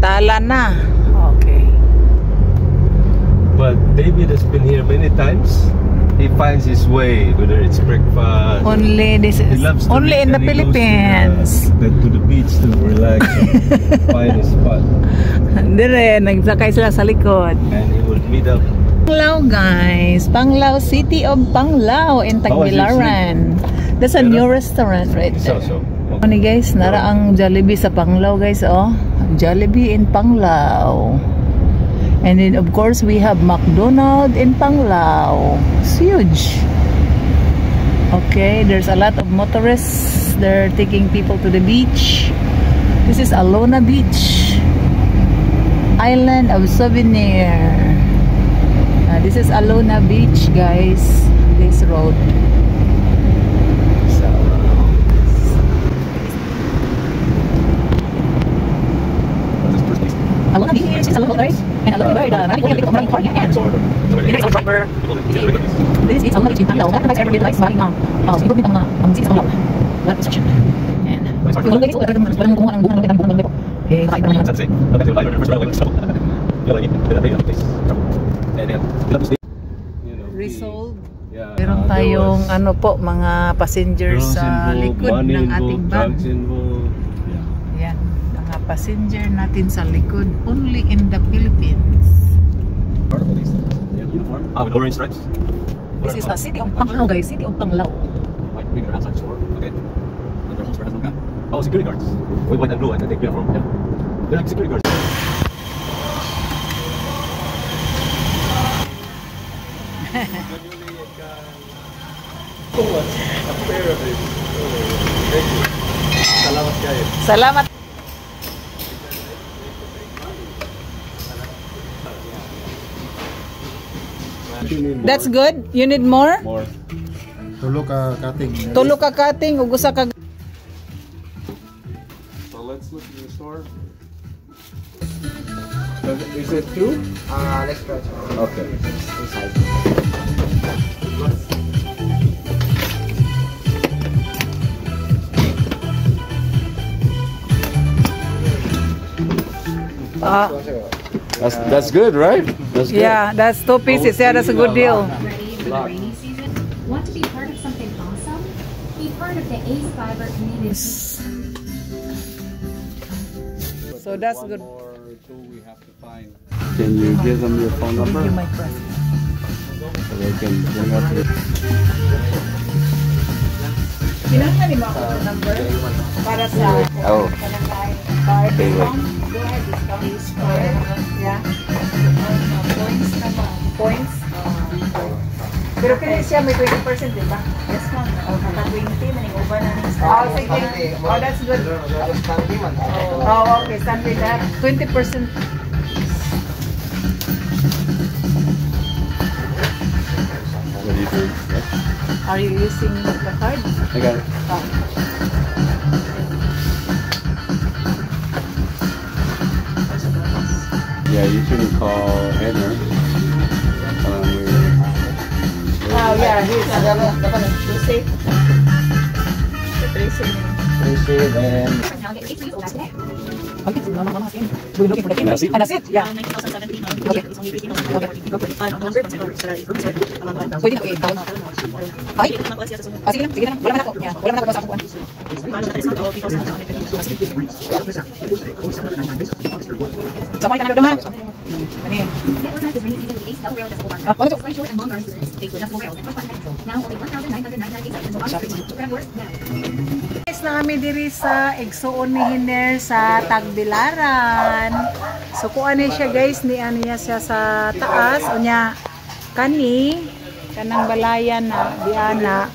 Tala na. Okay. But David has been here many times. He finds his way, whether it's breakfast. Only this is only in the Philippines. To the beach to relax and find a spot. Dire, nagsakay sila sa likod. And he would meet up. Panglao guys, Panglao, City of Panglao in Tagbilaran. That's a new restaurant right there. Ano guys, nara ang Jollibee sa Panglao guys, oh. Jollibee in Panglao. And then of course we have McDonald's in Panglao. It's huge. Okay, there's a lot of motorists. They're taking people to the beach. This is Alona Beach, Island of Souvenir. This is Alona Beach guys, this road. So Alona Beach is a local place, and Alona Beach, this is Alona Beach in Panglao. That guys ever realize buying improvement ang city sa Panglao. That position. And yung guys, walang kumuha ng bunga ng eh, kahit naman resolve. Meron tayong ano po, mga passengers sa likod ng ating van. Yan, mga passenger natin sa likod. Only in the Philippines. With orange stripes. This is the city of Panglao guys, city of Panglao. Oh, security guards. With white and blue, and I take uniform. Yeah, they're like security guards. Salamat kayo. Salamat. That's good. You need more? More. Tulo ka cutting. Tulo ka cutting ug usa ka. So let's look in the store. Is it two? Let's try. Okay. Inside. That's good, right? That's good. Yeah, that's 2 pieces. Yeah, that's a good deal. Ready for the rainy season? Want to be part of something awesome? Be part of the Ace Fiber community. So that's good. Or two we have to find. Can you give them your phone number? You might press. So they can bring up your... Kailangan ni mga number para sa Oh. card. Okay, wait. Go ahead, discount is card. Yeah. Points naman. Points. Pero kaya siya may 20%, di ba? Yes, ma'am. Naka 20, maning-over na ng stock. Oh, sige. Oh, that's good. Oh, okay. Sunday that. 20%. What do you think? Are you using the card? I got it. Oh. Yeah, you can call Henry. Oh, yeah. Here's the safe. The tracing. Appreciate and Okay, we're looking for the That's it? That's it? Yeah. Okay. Pwede na i-count. Ay? Sige lang. Wala man ako. Yeah. Wala man ako sa akuan. Sabay ka na doon ha? Ano yun? Ano to? Guys, na kami diri sa Igsuon ni Hiner sa Tagbilaran. So kuan ni siya guys, ni ano niya siya sa taas unya kanang balayan na diana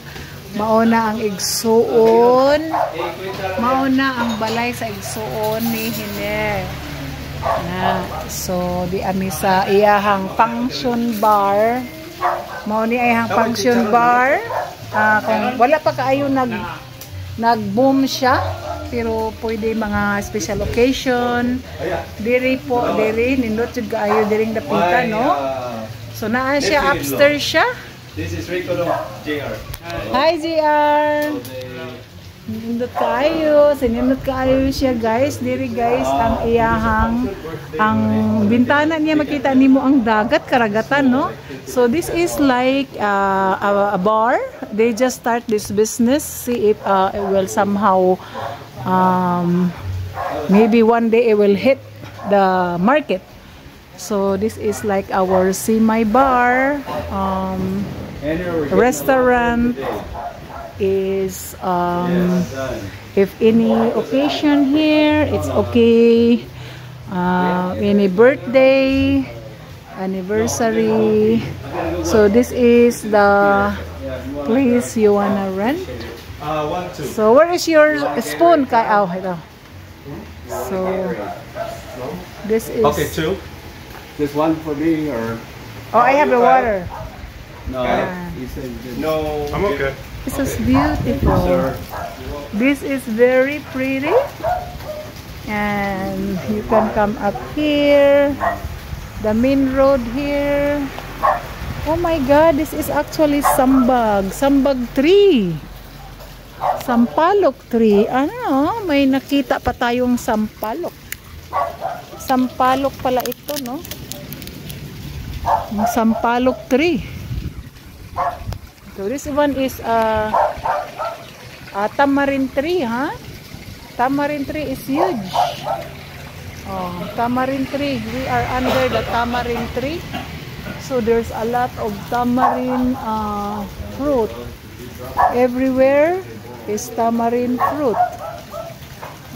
mauna ang Igsuon. Mauna ang balay sa Igsuon ni Hiner. Na so di ami sa iyahang function bar. Mao ni iyahang function bar. Kung wala pa kaayo nag-boom siya, pero pwede mga special occasion. Diri nindot jud kaayo diring dapitan, no? So naa siya upstairs siya. This is Rico, JR. Hi JR. Sinindot kayo siya guys. Diri guys ang iyahang ang bintana niya makita nimo ang dagat karagatan no. So this is like a bar. They just start this business. See if it will somehow maybe one day it will hit the market. So this is like our semi bar restaurant. Is if any occasion here, it's okay. Any birthday, anniversary. So this is the place you wanna rent. So where is your spoon? Ito. So this is. Okay, 2. Just one for me, or Oh, I have the water. no? You said No, I'm okay. This is beautiful. This is very pretty. And you can come up here. The main road here. Oh my God, this is actually sambag. Sambag tree. Sampalok tree. Ano, may nakita pa tayong sampalok. Sampalok pala ito, no? Sampalok tree. So this one is tamarind tree, huh? Tamarind tree is huge. Oh, tamarind tree. We are under the tamarind tree. So there's a lot of tamarind fruit. Everywhere is tamarind fruit.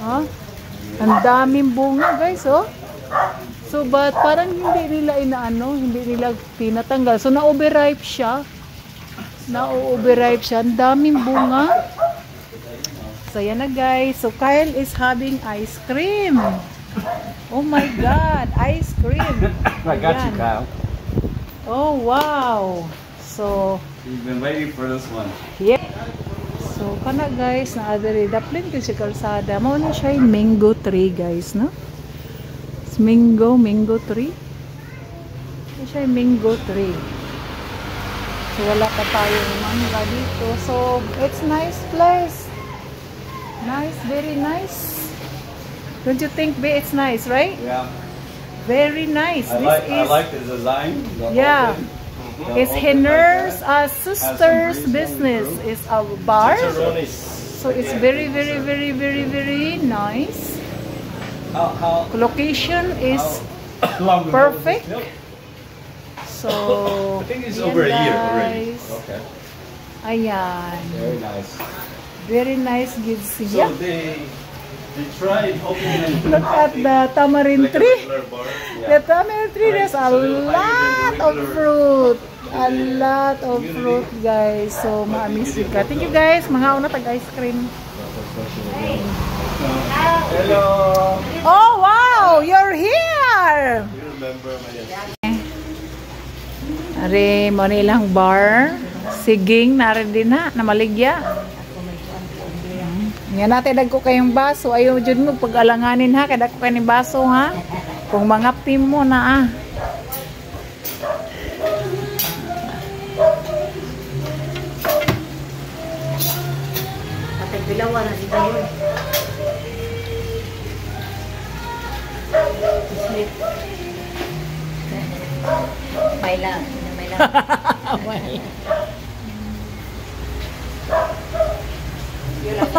Huh? Ang daming bunga, guys, oh. So but parang hindi nila hindi nila tinatanggal. So na-overripe siya. Na-overripe siya. Ang daming bunga. So yan na guys. So Kyle is having ice cream. Oh my God. Ice cream. I got you, Kyle. Oh wow. So You've been waiting for this one. yeah. So kana guys na adere daplin ko si kalsada. Mao na siya yung mango tree guys, no? It's mango tree. Ito siya yung mango tree. So wala pa tayong mangga dito. So it's nice place. Nice, very nice. Don't you think, Be? It's nice, right? Yeah. Very nice. I like the design. Yeah. It's Henner's sister's business. It's a bar. So it's very, very, very, very, very nice. Location is perfect. So I think it's over a year already. guys. Okay. Ayan. Very nice. Very nice gives So siya. they tried opening Look at the tamarind Like a tree. regular bar. The tamarind tree, there's a lot of fruit. A lot of fruit, guys. So, ma-amaze ka. Thank you, guys. Mga una tag-ice cream. Hello. Oh, wow! You're here! You remember my Ari, mo na ilang bar. Siging, narin din na. Namaligya. Nga natin, dagko kayong baso. Ayaw dyan mo, pag-alanganin ha. Kaya dagko kayong baso ha. Kung mga pim mo na ah. Bilawan na si Dayon. May lang. Yun lang.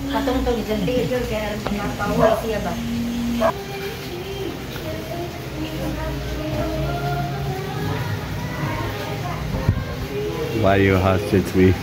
Patungtong isang tiil yun. Kaya napawal siya ba? Why you hostage me?